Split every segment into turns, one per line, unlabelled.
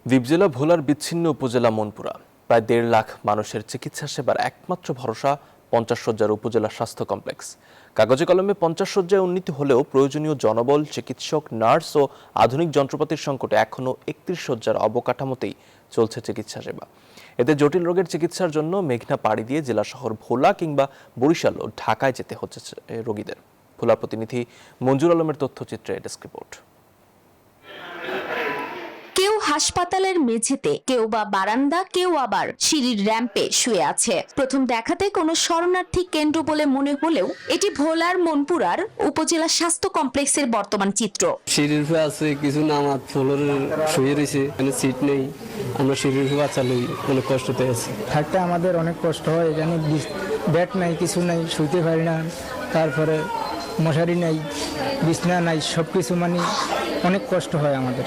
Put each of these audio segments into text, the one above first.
দ্বীপ জেলা ভোলার বিচ্ছিন্ন উপজেলা মনপুরা প্রায় 1.5 লাখ মানুষের চিকিৎসা সেবার একমাত্র ভরসা 50 শয্যার উপজেলা স্বাস্থ্য কমপ্লেক্স। কাগজে কলমে 50 শয্যায় উন্নীত হলেও প্রয়োজনীয় জনবল, চিকিৎসক, নার্স ও আধুনিক যন্ত্রপাতির সংকটে এখনও 31 শয্যার অবকাঠামোতেই চলছে চিকিৎসা সেবা। এতে জটিল রোগের চিকিৎসার জন্য মেঘনা পাড়ি দিয়ে জেলা শহর ভোলা কিংবা বরিশাল ও ঢাকায় যেতে হচ্ছে রোগীদের। ভোলা প্রতিনিধি মঞ্জুর আলমের তথ্যচিত্রে ডেস্ক রিপোর্ট।
কেউ হাসপাতালের মেঝেতে, কেউ বা বারান্দা, কেউ আবার সিঁড়ির র্যাম্পে শুয়ে আছে। প্রথম দেখাতে কোনো শরণার্থী কেন্দ্র বলে মনে হলেও এটি ভোলার মনপুরার উপজেলা স্বাস্থ্য কমপ্লেক্সের বর্তমান চিত্র।
সিঁড়ির উপরে আছে কিছু নামাজ ফ্লোরে শুয়ে রয়েছে, এখানে সিট নেই, আমরা সিঁড়ির উপরে চালুই অনেক কষ্টতে আছি।
থাকতে আমাদের অনেক কষ্ট হয়, এখানে বেড নাই, কিছু নাই, শুইতে পারি না, তারপরে মশারি নাই, বিছনা নাই, সবকিছু মানে অনেক কষ্ট হয় আমাদের।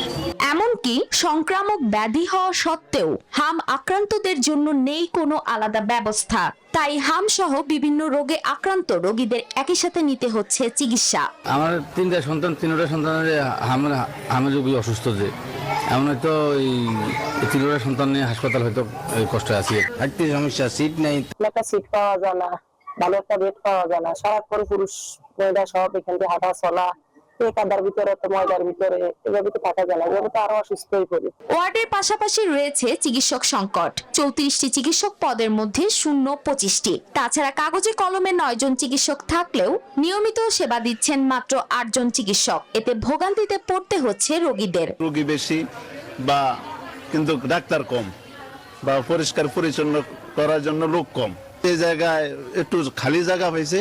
এমনকি সংক্রামক ব্যাধি হওয়া সত্ত্বেও হাম আক্রান্তদের জন্য নেই কোনো আলাদা ব্যবস্থা। তাই হাম সহ বিভিন্ন রোগে আক্রান্ত রোগীদের একই সাথে নিতে হচ্ছে চিকিৎসা।
আমার তিনটা সন্তানের হামের রোগী অসুস্থ, যে এমন হয়তো এই তিনটা সন্তান নিয়ে হাসপাতাল হয়তো কষ্ট আছে, থাকতে সমস্যা, সিট নেই,
একটা সিট পাওয়া যায় না, ভালো একটা বেড পাওয়া যায় না, সারাক্ষণ পুরুষ মহিলা সব এখান থেকে হাঁটা চলা, কাদার ভিতরে তো ময়দার ভিতরে এভাবে তো থাকা যায় না, এভাবে তো আরো অসুস্থ হয়ে পড়ি।
ওয়ার্ডের পাশাপাশি রয়েছে চিকিৎসক সংকট। 34টি চিকিৎসক পদের মধ্যে শূন্য 25টি। তাছাড়া কাগজে কলমে 9 জন চিকিৎসক থাকলেও নিয়মিত সেবা দিচ্ছেন মাত্র 8 জন চিকিৎসক। এতে ভোগান্তিতে পড়তে হচ্ছে রোগীদের।
রোগী বেশি বা কিন্তু ডাক্তার কম, বা পরিষ্কার পরিচ্ছন্ন করার জন্য লোক কম। এই জায়গায় একটু খালি জায়গা পাইছে,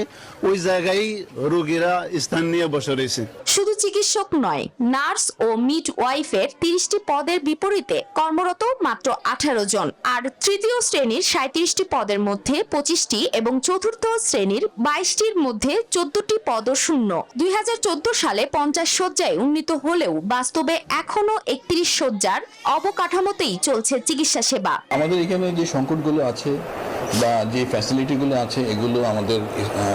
ওই জায়গায় রোগীরা স্থান নিয়ে বসে রয়েছে।
শুধু চিকিৎসক নয়, নার্স ও মিড ওয়াইফের 30টি পদের বিপরীতে কর্মরত মাত্র 18 জন। আর তৃতীয় শ্রেণীর 37টি পদের মধ্যে 25টি এবং চতুর্থ শ্রেণীর 22টির মধ্যে 14টি পদও শূন্য। 2014 সালে 50 শয্যায় উন্নীত হলেও বাস্তবে এখনো 31 শয্যার অবকাঠামোতেই চলছে চিকিৎসা সেবা।
আমাদের এখানে যে সংকটগুলো আছে বা যে ফ্যাসিলিটিগুলো আছে, এগুলো আমাদের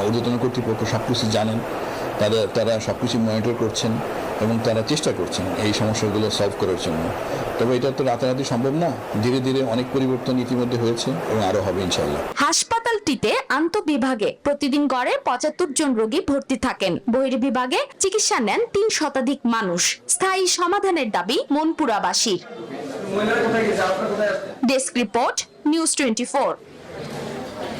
ঊর্ধ্বতন কর্তৃপক্ষ সবকিছু জানেন, তারা সবকিছু মনিটর করছেন এবং তারা চেষ্টা করছেন এই সমস্যাগুলো সলভ করার জন্য। তবে এটা তো রাতারাতি সম্ভব না, ধীরে ধীরে অনেক পরিবর্তন ইতিমধ্যে হয়েছে এবং আরো হবে ইনশাআল্লাহ।
হাসপাতালটিতে আন্তঃবিভাগে প্রতিদিন গড়ে 75 জন রোগী ভর্তি থাকেন। বহির্বিভাগে চিকিৎসা নেন 3 শতাধিক মানুষ। স্থায়ী সমাধানের দাবি মনপুরাবাসীর। Desk report, news 24।